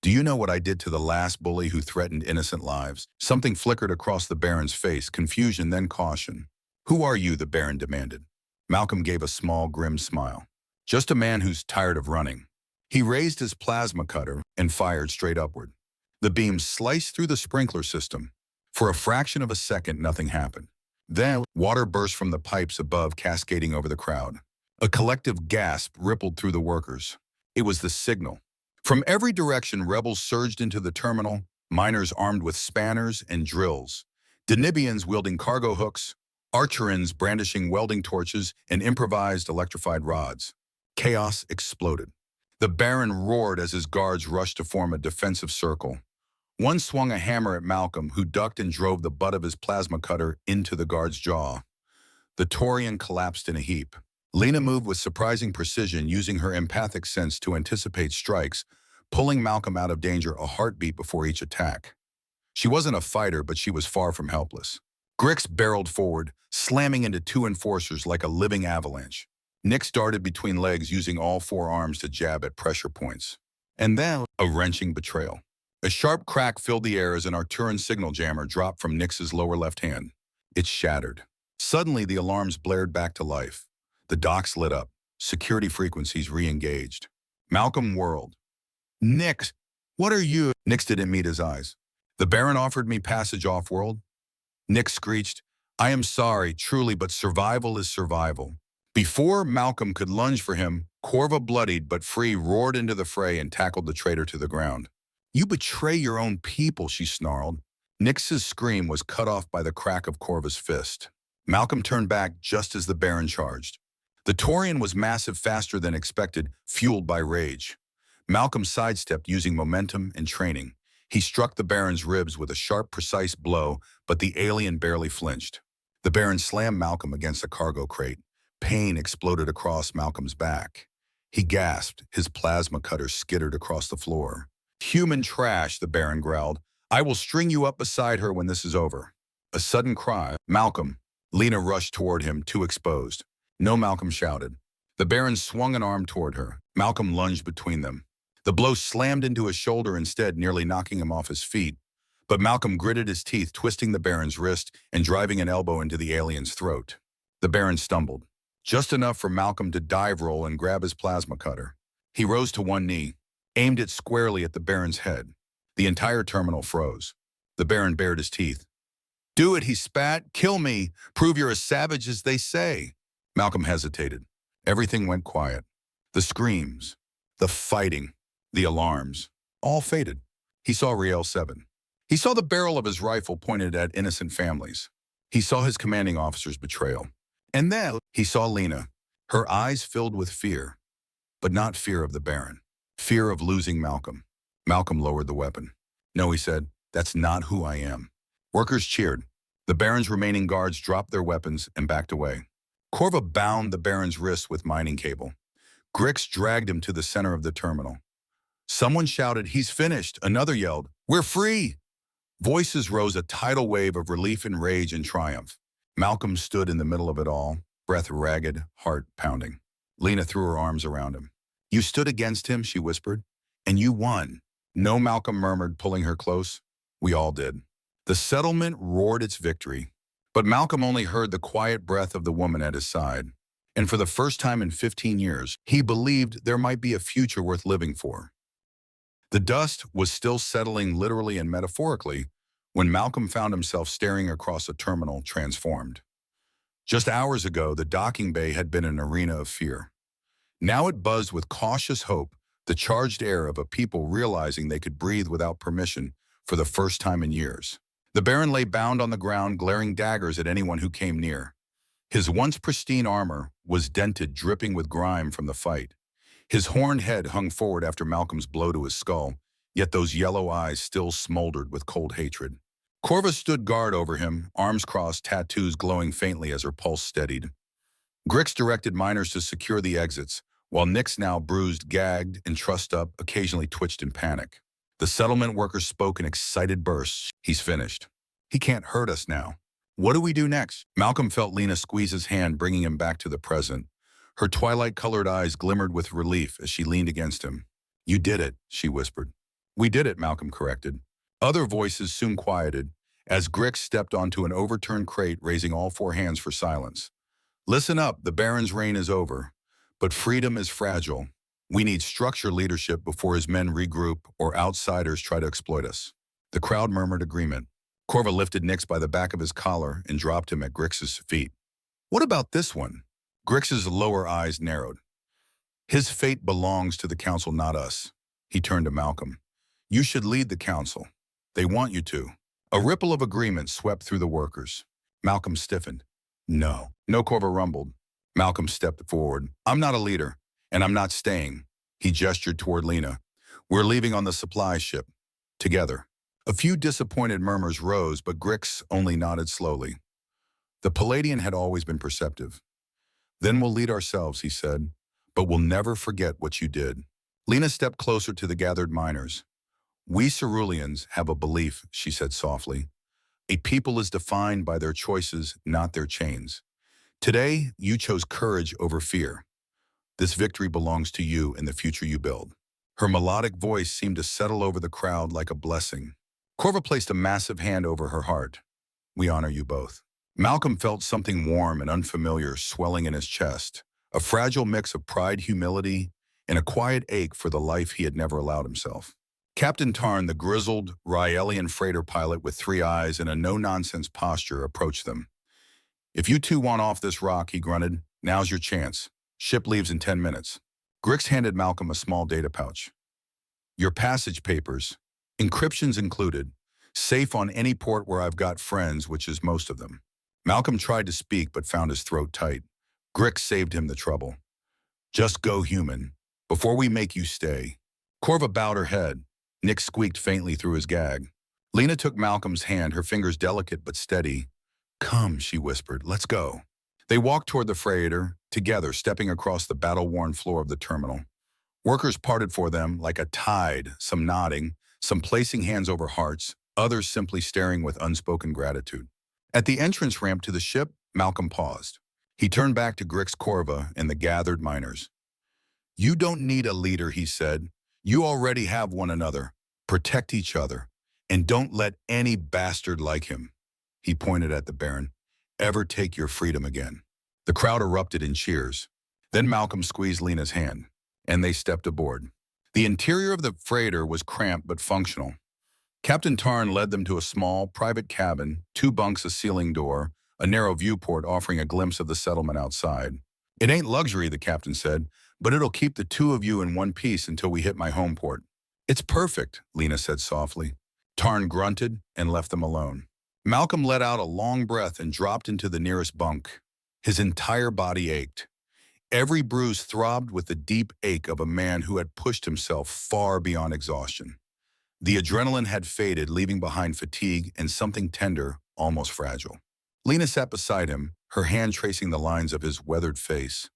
"Do you know what I did to the last bully who threatened innocent lives?" Something flickered across the Baron's face, confusion, then caution. "Who are you?" the Baron demanded. Malcolm gave a small, grim smile. "Just a man who's tired of running." He raised his plasma cutter and fired straight upward. The beam sliced through the sprinkler system. For a fraction of a second, nothing happened. Then, water burst from the pipes above, cascading over the crowd. A collective gasp rippled through the workers. It was the signal. From every direction, rebels surged into the terminal, miners armed with spanners and drills, Denibians wielding cargo hooks, Archerins brandishing welding torches and improvised electrified rods. Chaos exploded. The Baron roared as his guards rushed to form a defensive circle. One swung a hammer at Malcolm, who ducked and drove the butt of his plasma cutter into the guard's jaw. The Taurian collapsed in a heap. Lena moved with surprising precision, using her empathic sense to anticipate strikes, pulling Malcolm out of danger a heartbeat before each attack. She wasn't a fighter, but she was far from helpless. Grix barreled forward, slamming into two enforcers like a living avalanche. Nyx darted between legs, using all four arms to jab at pressure points. And then, a wrenching betrayal. A sharp crack filled the air as an Arturan signal jammer dropped from Nyx's lower left hand. It shattered. Suddenly, the alarms blared back to life. The docks lit up. Security frequencies re-engaged. Malcolm whirled. "Nyx, what are you?" Nyx didn't meet his eyes. "The Baron offered me passage off-world." Nyx screeched, "I am sorry, truly, but survival is survival." Before Malcolm could lunge for him, Corva, bloodied but free, roared into the fray and tackled the traitor to the ground. "You betray your own people," she snarled. Nyx's scream was cut off by the crack of Corva's fist. Malcolm turned back just as the Baron charged. The Taurian was massive, faster than expected, fueled by rage. Malcolm sidestepped, using momentum and training. He struck the Baron's ribs with a sharp, precise blow, but the alien barely flinched. The Baron slammed Malcolm against a cargo crate. Pain exploded across Malcolm's back. He gasped, his plasma cutter skittered across the floor. "Human trash," the Baron growled. "I will string you up beside her when this is over." A sudden cry. "Malcolm!" Lena rushed toward him, too exposed. "No," Malcolm shouted. The Baron swung an arm toward her. Malcolm lunged between them. The blow slammed into his shoulder instead, nearly knocking him off his feet. But Malcolm gritted his teeth, twisting the Baron's wrist and driving an elbow into the alien's throat. The Baron stumbled, just enough for Malcolm to dive roll and grab his plasma cutter. He rose to one knee, aimed it squarely at the Baron's head. The entire terminal froze. The Baron bared his teeth. "Do it," he spat. "Kill me. Prove you're as savage as they say." Malcolm hesitated. Everything went quiet. The screams, the fighting, the alarms, all faded. He saw Riel 7. He saw the barrel of his rifle pointed at innocent families. He saw his commanding officer's betrayal. And then he saw Lena, her eyes filled with fear, but not fear of the Baron. Fear of losing Malcolm. Malcolm lowered the weapon. "No," he said, "that's not who I am." Workers cheered. The Baron's remaining guards dropped their weapons and backed away. Corva bound the Baron's wrists with mining cable. Grix dragged him to the center of the terminal. Someone shouted, "He's finished." Another yelled, "We're free." Voices rose, a tidal wave of relief and rage and triumph. Malcolm stood in the middle of it all, breath ragged, heart pounding. Lena threw her arms around him. "You stood against him," she whispered, "and you won." "No," Malcolm murmured, pulling her close. "We all did." The settlement roared its victory, but Malcolm only heard the quiet breath of the woman at his side. And for the first time in 15 years, he believed there might be a future worth living for. The dust was still settling literally and metaphorically when Malcolm found himself staring across a terminal transformed. Just hours ago, the docking bay had been an arena of fear. Now it buzzed with cautious hope, the charged air of a people realizing they could breathe without permission for the first time in years. The Baron lay bound on the ground, glaring daggers at anyone who came near. His once pristine armor was dented, dripping with grime from the fight. His horned head hung forward after Malcolm's blow to his skull, yet those yellow eyes still smoldered with cold hatred. Corva stood guard over him, arms crossed, tattoos glowing faintly as her pulse steadied. Grix directed miners to secure the exits, while Nix, now bruised, gagged, and trussed up, occasionally twitched in panic. The settlement workers spoke in excited bursts. "He's finished. He can't hurt us now. What do we do next?" Malcolm felt Lena squeeze his hand, bringing him back to the present. Her twilight-colored eyes glimmered with relief as she leaned against him. "You did it," she whispered. "We did it," Malcolm corrected. Other voices soon quieted as Grix stepped onto an overturned crate, raising all four hands for silence. "Listen up, the Baron's reign is over, but freedom is fragile. We need structure leadership before his men regroup or outsiders try to exploit us." The crowd murmured agreement. Corva lifted Nix by the back of his collar and dropped him at Grix's feet. "What about this one?" Grix's lower eyes narrowed. "His fate belongs to the council, not us." He turned to Malcolm. "You should lead the council. They want you to." A ripple of agreement swept through the workers. Malcolm stiffened. "No." "No," Corva rumbled. Malcolm stepped forward. "I'm not a leader, and I'm not staying." He gestured toward Lena. "We're leaving on the supply ship. Together." A few disappointed murmurs rose, but Grix only nodded slowly. The Palladian had always been perceptive. "Then we'll lead ourselves," he said, "but we'll never forget what you did." Lena stepped closer to the gathered miners. "We Ceruleans have a belief," she said softly. "A people is defined by their choices, not their chains. Today, you chose courage over fear. This victory belongs to you and the future you build." Her melodic voice seemed to settle over the crowd like a blessing. Corva placed a massive hand over her heart. "We honor you both." Malcolm felt something warm and unfamiliar swelling in his chest, a fragile mix of pride, humility, and a quiet ache for the life he had never allowed himself. Captain Tarn, the grizzled Ryelian freighter pilot with 3 eyes and a no-nonsense posture, approached them. "If you two want off this rock," he grunted, "now's your chance. Ship leaves in 10 minutes. Grix handed Malcolm a small data pouch. "Your passage papers, encryptions included, safe on any port where I've got friends, which is most of them." Malcolm tried to speak but found his throat tight. Grix saved him the trouble. "Just go, human, before we make you stay." Corva bowed her head. Nick squeaked faintly through his gag. Lena took Malcolm's hand, her fingers delicate but steady. "Come," she whispered, "let's go." They walked toward the freighter, together, stepping across the battle-worn floor of the terminal. Workers parted for them like a tide, some nodding, some placing hands over hearts, others simply staring with unspoken gratitude. At the entrance ramp to the ship, Malcolm paused. He turned back to Grix, Corva, and the gathered miners. "You don't need a leader," he said. "You already have one another. Protect each other. And don't let any bastard like him, he pointed at the Baron, ever take your freedom again. The crowd erupted in cheers. Then Malcolm squeezed Lena's hand, and they stepped aboard. The interior of the freighter was cramped but functional. Captain Tarn led them to a small, private cabin, 2 bunks, a ceiling door, a narrow viewport offering a glimpse of the settlement outside. It ain't luxury, the captain said, but it'll keep the 2 of you in one piece until we hit my home port. It's perfect, Lena said softly. Tarn grunted and left them alone. Malcolm let out a long breath and dropped into the nearest bunk. His entire body ached. Every bruise throbbed with the deep ache of a man who had pushed himself far beyond exhaustion. The adrenaline had faded, leaving behind fatigue and something tender, almost fragile. Lena sat beside him, her hand tracing the lines of his weathered face.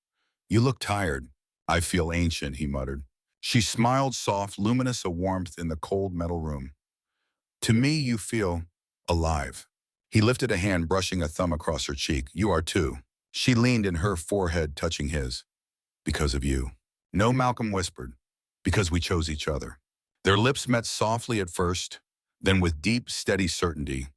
You look tired. I feel ancient, he muttered. She smiled, soft, luminous, a warmth in the cold metal room. To me, you feel alive. He lifted a hand, brushing a thumb across her cheek. You are too. She leaned in, her forehead touching his. Because of you. No, Malcolm whispered. Because we chose each other. Their lips met softly at first, then with deep, steady certainty.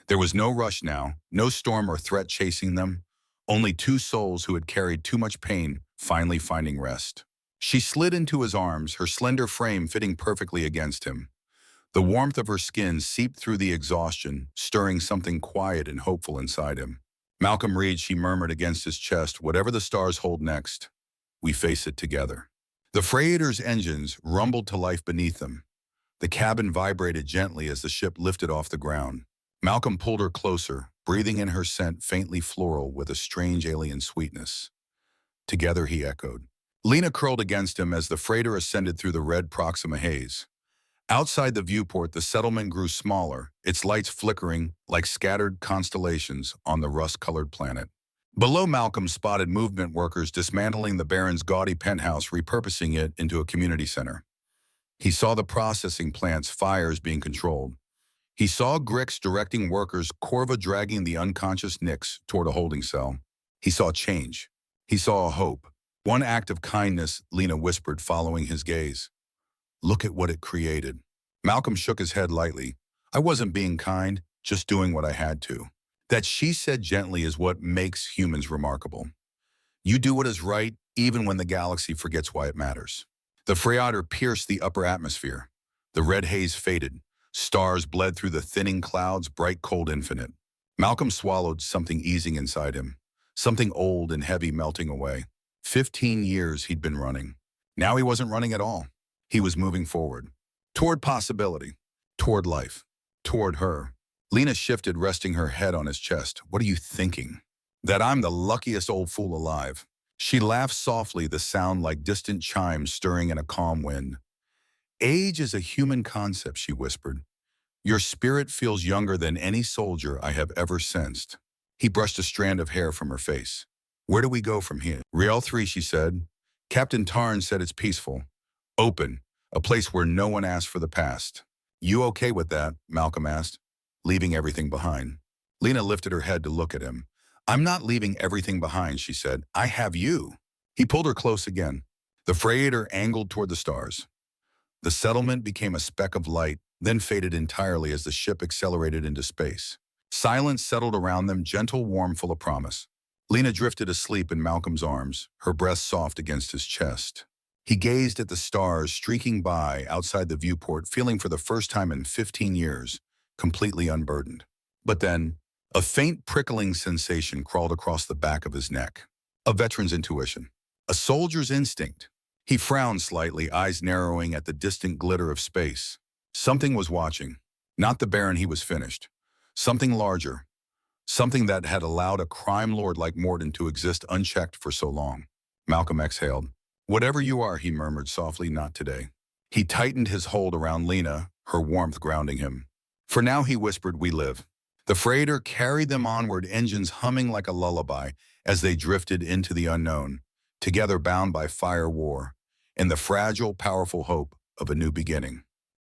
There was no rush now, no storm or threat chasing them, only 2 souls who had carried too much pain finally finding rest. She slid into his arms, her slender frame fitting perfectly against him. The warmth of her skin seeped through the exhaustion, stirring something quiet and hopeful inside him. Malcolm Reed, she murmured against his chest, whatever the stars hold next, we face it together. The freighter's engines rumbled to life beneath them. The cabin vibrated gently as the ship lifted off the ground. Malcolm pulled her closer, breathing in her scent, faintly floral with a strange alien sweetness. Together, he echoed. Lena curled against him as the freighter ascended through the red Proxima haze. Outside the viewport, the settlement grew smaller, its lights flickering like scattered constellations on the rust-colored planet. Below, Malcolm spotted movement workers dismantling the Baron's gaudy penthouse, repurposing it into a community center. He saw the processing plant's fires being controlled. He saw Grix directing workers, Corva dragging the unconscious Nyx toward a holding cell. He saw change. He saw a hope. One act of kindness, Lena whispered, following his gaze. Look at what it created. Malcolm shook his head lightly. I wasn't being kind, just doing what I had to. That, she said gently, is what makes humans remarkable. You do what is right, even when the galaxy forgets why it matters. The freighter pierced the upper atmosphere. The red haze faded. Stars bled through the thinning clouds, bright, cold, infinite. Malcolm swallowed, something easing inside him. Something old and heavy melting away. 15 years he'd been running. Now he wasn't running at all. He was moving forward. Toward possibility. Toward life. Toward her. Lena shifted, resting her head on his chest. What are you thinking? That I'm the luckiest old fool alive. She laughed softly, the sound like distant chimes stirring in a calm wind. Age is a human concept, she whispered. Your spirit feels younger than any soldier I have ever sensed. He brushed a strand of hair from her face. Where do we go from here? Riel 3, she said. Captain Tarn said it's peaceful. Open. A place where no one asks for the past. You okay with that? Malcolm asked, leaving everything behind. Lena lifted her head to look at him. I'm not leaving everything behind, she said. I have you. He pulled her close again. The freighter angled toward the stars. The settlement became a speck of light, then faded entirely as the ship accelerated into space. Silence settled around them, gentle, warm, full of promise. Lena drifted asleep in Malcolm's arms, her breast soft against his chest. He gazed at the stars streaking by outside the viewport, feeling for the first time in 15 years, completely unburdened. But then, a faint prickling sensation crawled across the back of his neck. A veteran's intuition. A soldier's instinct. He frowned slightly, eyes narrowing at the distant glitter of space. Something was watching. Not the Baron, he was finished. Something larger. Something that had allowed a crime lord like Morden to exist unchecked for so long. Malcolm exhaled. Whatever you are, he murmured softly, not today. He tightened his hold around Lena, her warmth grounding him. For now, he whispered, we live. The freighter carried them onward, engines humming like a lullaby as they drifted into the unknown, together bound by fire war and the fragile, powerful hope of a new beginning.